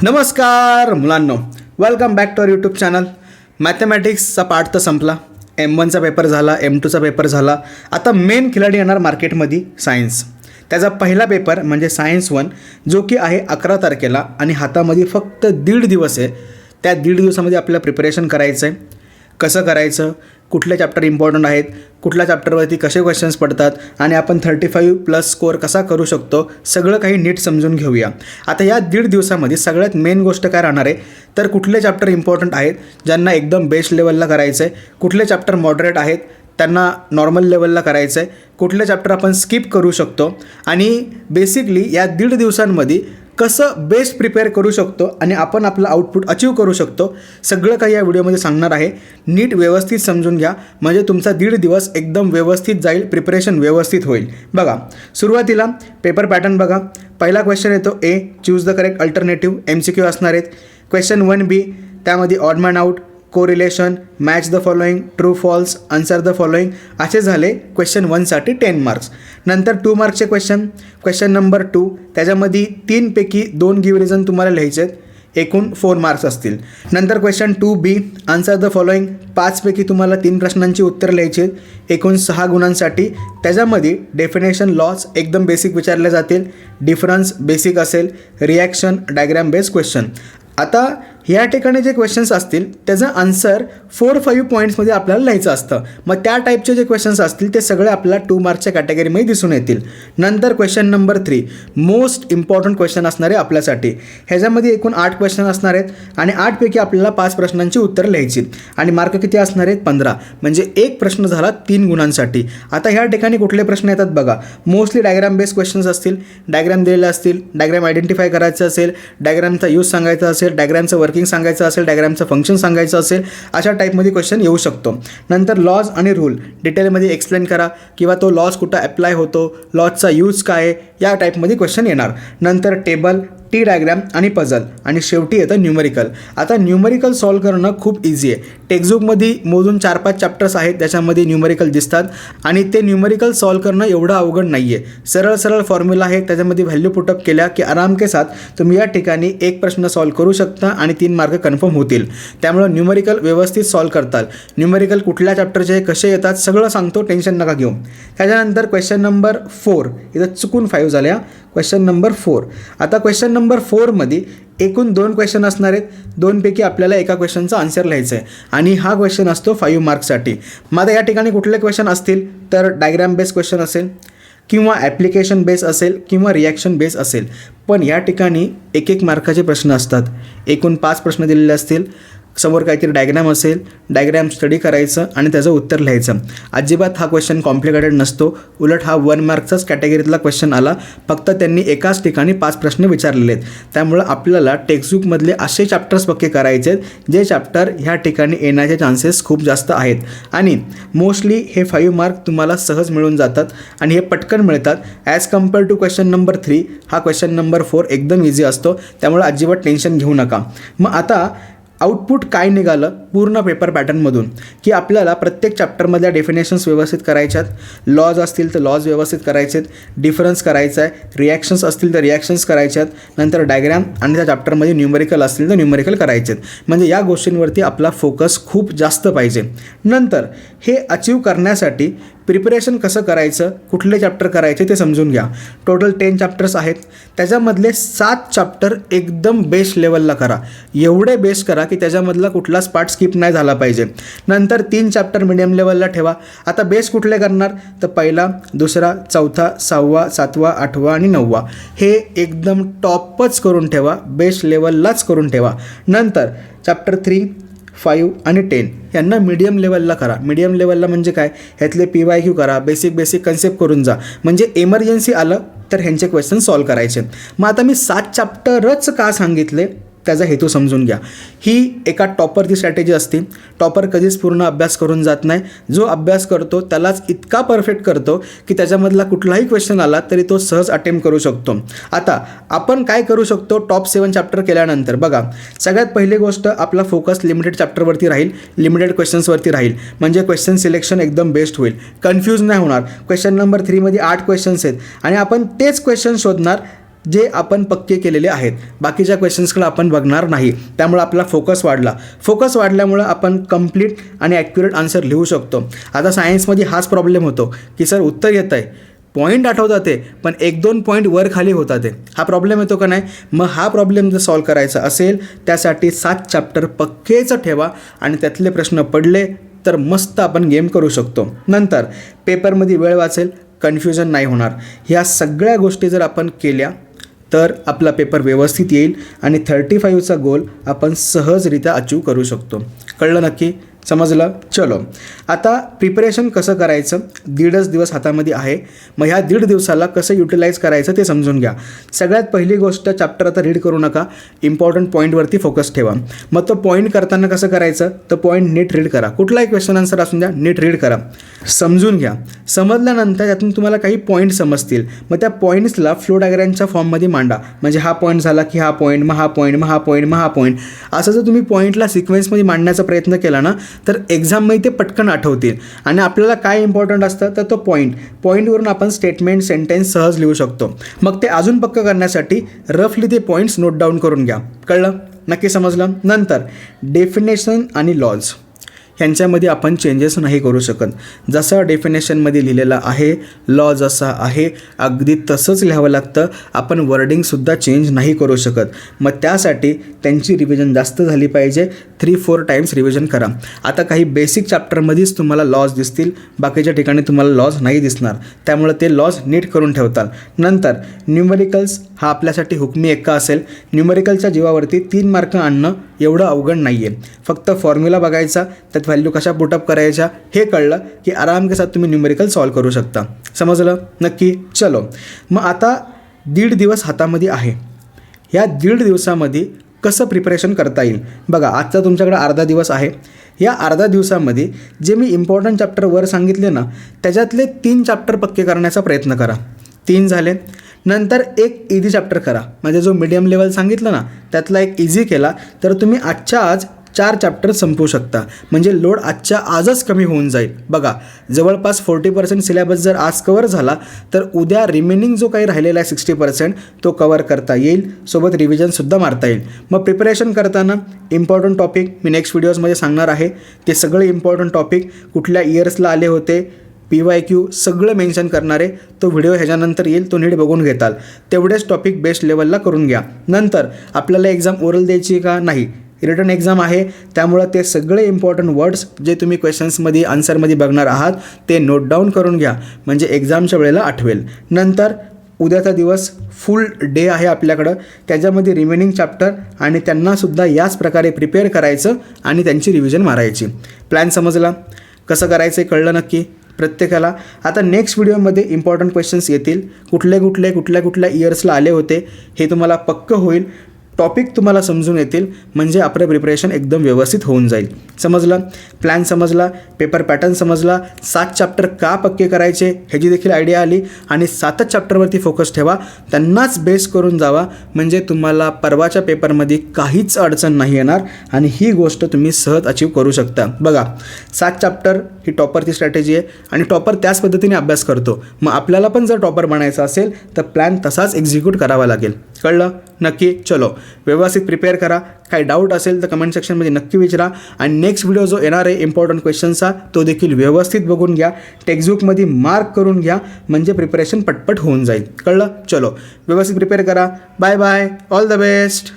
नमस्कार मुलांनो, welcome back to our YouTube channel. मॅथमॅटिक्सचा पार्ट तर संपला. M1चा पेपर झाला, M2चा पेपर झाला. आता मेन खिलाडी येणार मार्केटमध्ये सायन्स. त्याचा पहिला पेपर म्हणजे सायन्स 1 जो की आहे 11 तारखेला आणि हातामध्ये फक्त 1.5 दिवस आहे. त्या 1.5 दिवसामध्ये आपल्याला प्रिपरेशन करायचं आहे. कसं करायचं, कुठले चॅप्टर इम्पॉर्टंट आहेत, कुठल्या चॅप्टरवरती कसे क्वेश्चन्स पडतात आणि आपण 35+ स्कोअर कसा करू शकतो, सगळं काही नीट समजून घेऊया. आता या 1.5 दिवसामध्ये सगळ्यात मेन गोष्ट काय राहणार आहे तर कुठले चॅप्टर इम्पॉर्टंट आहेत ज्यांना एकदम बेस्ट लेवलला करायचं आहे, कुठले चॅप्टर मॉडरेट आहेत त्यांना नॉर्मल लेवलला करायचं आहे, कुठले चॅप्टर आपण स्किप करू शकतो आणि बेसिकली या 1.5 दिवसांमध्ये कसं बेस्ट प्रिपेअर करू शकतो आणि आपण आपलं आउटपुट अचीव करू शकतो, सगळं काही या व्हिडिओमध्ये सांगणार आहे. नीट व्यवस्थित समजून घ्या म्हणजे तुमचा 1.5 दिवस एकदम व्यवस्थित जाईल, प्रिपरेशन व्यवस्थित होईल. बघा, सुरुवातीला पेपर पॅटर्न बघा. पहिला क्वेश्चन येतो A, choose the correct alternative. MCQ असणार आहेत. क्वेश्चन 1B त्यामध्ये odd man out, correlation, match the following, true false, answer the following असे झाले क्वेश्चन 1साठी 10 मार्क्स. नंतर 2 मार्क्सचे क्वेश्चन नंबर 2 त्याच्यामध्ये 3 पैकी 2 गिव्ह रिझन तुम्हाला लिहायचे आहेत, एकूण 4 मार्क्स असतील. नंतर question 2B answer the following 5 पैकी तुम्हाला 3 प्रश्नांची उत्तरं लिहायची आहेत, एकूण 6 गुणांसाठी. त्याच्यामध्ये डेफिनेशन लॉज एकदम बेसिक विचारले जातील, डिफरन्स बेसिक असेल, रिॲक्शन डायग्राम बेस्ड क्वेश्चन. आता ह्या ठिकाणी जे क्वेश्चन्स असतील त्याचं आन्सर 4-5 पॉईंट्समध्ये आपल्याला लिहायचं असतं. मग त्या टाईपचे जे क्वेश्चन्स असतील ते सगळे आपल्याला 2 मार्क्सच्या कॅटेगरीमध्ये दिसून येतील. नंतर question number 3 most important question असणार आहे आपल्यासाठी. ह्याच्यामध्ये एकूण 8 क्वेश्चन असणार आहेत आणि 8 पैकी आपल्याला 5 प्रश्नांची उत्तरं लिहायची आणि मार्क किती असणार आहेत 15. म्हणजे एक प्रश्न झाला 3 गुणांसाठी. आता ह्या ठिकाणी कुठले प्रश्न येतात बघा, मोस्टली डायग्राम बेस्ड क्वेश्चन्स असतील. डायग्राम दिलेले असतील, डायग्राम आयडेंटिफाय करायचं असेल, डायग्रामचा यूज सांगायचा असेल, डायग्रामचं वर्किंग सांगायचं असेल, डायग्रामचं फंक्शन सांगायचं असेल, अशा टाईपमध्ये क्वेश्चन येऊ शकतो. नंतर लॉज आणि रूल डिटेलमध्ये एक्सप्लेन करा किंवा तो लॉज कुठं अप्लाय होतो, लॉजचा यूज काय आहे, या टाईपमध्ये क्वेश्चन येणार. नंतर टेबल, टी डायग्राम आणि पझल आणि शेवटी येतं न्यूमरिकल. आता न्यूमरिकल सॉल्व करणं खूप इझी आहे. टेक्स्टबुकमध्ये मोजून 4-5 चॅप्टर्स आहेत त्याच्यामध्ये न्यूमरिकल दिसतात आणि ते न्यूमरिकल सॉल्व करणं एवढं अवघड नाही आहे. सरळ सरळ फॉर्म्युला आहे, त्याच्यामध्ये व्हॅल्यू पुटअप केल्या की आराम के साथ तुम्ही या ठिकाणी एक प्रश्न सॉल्व करू शकता आणि 3 मार्क कन्फर्म होतील. त्यामुळं न्यूमरिकल व्यवस्थित सॉल्व करताल. न्यूमरिकल कुठल्या चॅप्टरचे कसे येतात सगळं सांगतो, टेन्शन नका घेऊ. त्याच्यानंतर क्वेश्चन नंबर 4 इथं चुकून 5 झाल्या. Question number 4. आता क्वेश्चन नंबर 4मध्ये एकूण 2 क्वेश्चन असणार आहेत. 2 पैकी आपल्याला एका क्वेश्चनचा आन्सर लिहायचं आहे आणि हा क्वेश्चन असतो 5 मार्क्ससाठी. मग आता या ठिकाणी कुठले क्वेश्चन असतील तर डायग्राम बेस्ड क्वेश्चन असेल किंवा ॲप्लिकेशन बेस असेल किंवा रिॲक्शन बेस असेल. पण या ठिकाणी 1-1 मार्काचे प्रश्न असतात. एकूण 5 प्रश्न दिलेले असतील. समोर काहीतरी डायग्राम असेल, डायग्राम स्टडी करायचं आणि त्याचं उत्तर लिहायचं. अजिबात हा क्वेश्चन कॉम्प्लिकेटेड नसतो. उलट हा 1 मार्क्सचाच कॅटेगरीतला क्वेश्चन आला. फक्त त्यांनी एकाच ठिकाणी 5 प्रश्न विचारलेले आहेत. त्यामुळं आपल्याला टेक्स्टबुकमधले असे चॅप्टर्स पक्के करायचे आहेत जे चॅप्टर ह्या ठिकाणी येण्याचे चान्सेस खूप जास्त आहेत आणि मोस्टली हे 5 मार्क तुम्हाला सहज मिळून जातात आणि हे पटकन मिळतात. As compare to question number 3 हा क्वेश्चन नंबर 4 एकदम इझी असतो. त्यामुळे अजिबात टेन्शन घेऊ नका. मग आता आउटपुट काय निघालं पूर्ण पेपर पॅटर्नमधून की आपल्याला प्रत्येक चॅप्टरमधल्या डेफिनेशन्स व्यवस्थित करायच्यात, लॉज असतील तर लॉज व्यवस्थित करायचेत, डिफरन्स करायचा आहे, रिॲक्शन्स असतील तर रिॲक्शन्स करायच्यात, नंतर डायग्राम आणि त्या चॅप्टरमध्ये न्यूमरिकल असतील तर न्यूमरिकल करायचेत. म्हणजे या गोष्टींवरती आपला फोकस खूप जास्त पाहिजे. नंतर हे अचीव करण्यासाठी प्रिपरेशन कसं करायचं, कुठले चॅप्टर करायचे ते समजून घ्या. टोटल 10 चॅप्टर्स आहेत. त्याच्यामधले 7 चॅप्टर एकदम बेस्ट लेवलला करा. एवढे बेस्ट करा की त्याच्यामधला कुठलाच पार्ट स्किप नाही झाला पाहिजे. नंतर 3 चॅप्टर मिडियम लेवलला ठेवा. आता बेस्ट कुठले करणार तर पहिला, दुसरा, चौथा, 6वा, 7वा, 8वा आणि 9वा हे एकदम टॉपच करून ठेवा, बेस्ट लेवललाच करून ठेवा. नंतर चॅप्टर 3, 5 आणि 10 यांना मीडियम लेवलला करा. मीडियम लेवलला म्हणजे काय, ह्यातले PYQ करा, बेसिक कन्सेप्ट करून जा. म्हणजे एमर्जन्सी आलं तर ह्यांचे क्वेश्चन सॉल्व करायचे. मग आता मी 7 चॅप्टरच का सांगितले त्याचा हेतू समजून घ्या. ही एका टॉपरची स्ट्रॅटेजी असते. टॉपर कधीच पूर्ण अभ्यास करून जात नाही. जो अभ्यास करतो त्यालाच इतका परफेक्ट करतो की त्याच्यामधला कुठलाही क्वेश्चन आला तरी तो सहज अटेम्प्ट करू शकतो. आता आपण काय करू शकतो टॉप 7 चॅप्टर केल्यानंतर बघा, सगळ्यात पहिली गोष्ट आपला फोकस लिमिटेड चॅप्टरवरती राहील, लिमिटेड क्वेश्चन्सवरती राहील. म्हणजे क्वेश्चन सिलेक्शन एकदम बेस्ट होईल, कन्फ्यूज नाही होणार. क्वेश्चन नंबर 3मध्ये 8 क्वेश्चन्स आहेत आणि आपण तेच क्वेश्चन शोधणार जे आपण पक्के केलेले आहेत. बाकीच्या क्वेश्चन्सकडे आपण बघणार नाही. त्यामुळे आपला फोकस वाढला. फोकस वाढल्यामुळं आपण कंप्लीट आणि ॲक्युरेट आन्सर लिहू शकतो. आता सायन्समध्ये हाच प्रॉब्लेम होतो की सर उत्तर येतं आहे, पॉईंट आठवतात ते, पण 1-2 पॉईंट वर खाली होतात ते. हा प्रॉब्लेम येतो का नाही? मग हा प्रॉब्लेम जर सॉल्व करायचा असेल त्यासाठी 7 चॅप्टर पक्केच ठेवा आणि त्यातले प्रश्न पडले तर मस्त आपण गेम करू शकतो. नंतर पेपरमध्ये वेळ वाचेल, कन्फ्युजन नाही होणार. ह्या सगळ्या गोष्टी जर आपण केल्या तर आपला पेपर व्यवस्थित येईल आणि 35चा गोल आपण सहजरित्या अचीव करू शकतो. कळलं नक्की? समजलं? चलो, आता प्रिपरेशन कसं करायचं? 1.5 दिवस हातामध्ये आहे. मग ह्या 1.5 दिवसाला कसं युटिलाइज करायचं ते समजून घ्या. सगळ्यात पहिली गोष्ट, चॅप्टर आता रीड करू नका, इम्पॉर्टंट पॉईंटवरती फोकस ठेवा. मग तो पॉईंट करताना कसं करायचं? तर पॉईंट नीट रीड करा. कुठलाही क्वेश्चन आन्सर असून द्या, नीट रीड करा, समजून घ्या. समजल्यानंतर त्यातून तुम्हाला काही पॉईंट समजतील. मग त्या पॉईंट्सला फ्लो डायग्रामच्या फॉर्ममध्ये मांडा. म्हणजे हा पॉईंट झाला की हा पॉईंट, मग हा पॉईंट, मग हा पॉईंट, मग हा पॉईंट, असं जर तुम्ही पॉईंटला सिक्वेन्समध्ये मांडण्याचा प्रयत्न केला ना तर एक्झाममध्ये ते पटकन आठवतील. आणि आपल्याला काय इम्पॉर्टंट असतं तर तो पॉईंटवरून आपण स्टेटमेंट, सेंटेन्स सहज लिहू शकतो. मग ते अजून पक्क करण्यासाठी रफली ते पॉईंट्स नोट डाऊन करून घ्या. कळलं? नक्की समजलं? नंतर डेफिनेशन आणि लॉज ह्यांच्यामध्ये आपण चेंजेस नाही करू शकत. जसं डेफिनेशनमध्ये लिहिलेलं आहे, लॉ जसा आहे अगदी तसंच लिहावं लागतं. आपण वर्डिंगसुद्धा चेंज नाही करू शकत. मग त्यासाठी त्यांची रिव्हिजन जास्त झाली पाहिजे. 3-4 टाईम्स रिव्हिजन करा. आता काही बेसिक चॅप्टरमध्येच तुम्हाला लॉज दिसतील, बाकीच्या ठिकाणी तुम्हाला लॉज नाही दिसणार. त्यामुळे ते लॉज नीट करून ठेवताल. नंतर न्यूमेरिकल्स हा आपल्यासाठी हुकमी एक्का असेल. न्यूमेरिकलच्या जीवावरती 3 मार्क आणणं एवढं अवघड नाही आहे. फक्त फॉर्म्युला बघायचा, त्यात व्हॅल्यू कशा पुटअप करायच्या हे कळलं की आराम के साथ तुम्ही न्यूमेरिकल सॉल्व करू शकता. समजलं? नक्की? चलो, मग आता 1.5 दिवस हातामध्ये आहे. ह्या 1.5 दिवसामध्ये कसं प्रिपरेशन करता येईल? बघा, आजचा तुमच्याकडे अर्धा दिवस आहे. या अर्ध्या दिवसामध्ये जे मी इम्पॉर्टंट चॅप्टर वर सांगितले ना त्याच्यातले 3 चॅप्टर पक्के करण्याचा प्रयत्न करा. 3 झाले. नंतर एक इझी चॅप्टर करा. म्हणजे जो मीडियम लेवल सांगितलं ना त्यातला एक इझी केला तर तुम्ही आजच्या आज 4 चॅप्टर संपवू शकता. म्हणजे लोड आजच्या आजच कमी होऊन जाईल. बघा, जवळपास 40% सिलेबस जर आज कवर झाला तर उद्या रिमेनिंग जो काही राहिलेला आहे 60% तो कवर करता येईल. सोबत रिव्हिजनसुद्धा मारता येईल. मग प्रिपरेशन करताना इम्पॉर्टंट टॉपिक मी नेक्स्ट व्हिडिओजमध्ये सांगणार आहे. ते सगळे इम्पॉर्टंट टॉपिक कुठल्या इयर्सला आले होते, PYQ सगळं मेन्शन करणारे तो व्हिडिओ ह्याच्यानंतर येईल. तो नीट बघून घेताल. तेवढेच टॉपिक बेस्ट लेवलला करून घ्या. नंतर आपल्याला एक्झाम ओरल द्यायची का? नाही, रिटर्न एक्झाम आहे. त्यामुळं ते सगळे इम्पॉर्टंट वर्ड्स जे तुम्ही क्वेश्चन्समध्ये आन्सरमध्ये बघणार आहात ते नोट डाऊन करून घ्या. म्हणजे एक्झामच्या वेळेला आठवेल. नंतर उद्याचा दिवस फुल डे आहे आपल्याकडं. त्याच्यामध्ये रिमेनिंग चॅप्टर आणि त्यांनासुद्धा याच प्रकारे प्रिपेअर करायचं आणि त्यांची रिव्हिजन मारायची. प्लॅन समजला? कसं करायचं कळलं नक्की प्रत्येकाला? आता नेक्स्ट व्हिडिओमध्ये इम्पॉर्टंट क्वेश्चन्स येतील. कुठल्या इयर्सला आले होते हे तुम्हाला पक्कं होईल. टॉपिक तुम्हाला समजून येतील. म्हणजे आपलं प्रिपरेशन एकदम व्यवस्थित होऊन जाईल. समजलं? प्लॅन समजला? पेपर पॅटर्न समजला? 7 चॅप्टर का पक्के करायचे ह्याची देखील आयडिया आली. आणि 7च चॅप्टरवरती फोकस ठेवा. त्यांनाच बेस करून जावा. म्हणजे तुम्हाला परवाच्या पेपरमध्ये काहीच अडचण नाही येणार आणि ही गोष्ट तुम्ही सहज अचीव करू शकता. बघा, 7 चॅप्टर ही टॉपरची स्ट्रॅटेजी आहे आणि टॉपर त्याच पद्धतीने अभ्यास करतो. मग आपल्याला पण जर टॉपर बनायचं असेल तर प्लॅन तसाच एक्झिक्यूट करावा लागेल. कळलं? नक्की? चलो, व्यवस्थित प्रिपेअर करा. काही डाऊट असेल तर कमेंट सेक्शनमध्ये नक्की विचारा. आणि नेक्स्ट व्हिडिओ जो येणार आहे इम्पॉर्टंट क्वेश्चनचा तो देखील व्यवस्थित बघून घ्या. टेक्स्टबुकमध्ये मार्क करून घ्या. म्हणजे प्रिपरेशन पटपट होऊन जाईल. कळलं? चलो, व्यवस्थित प्रिपेअर करा. Bye bye, all the best.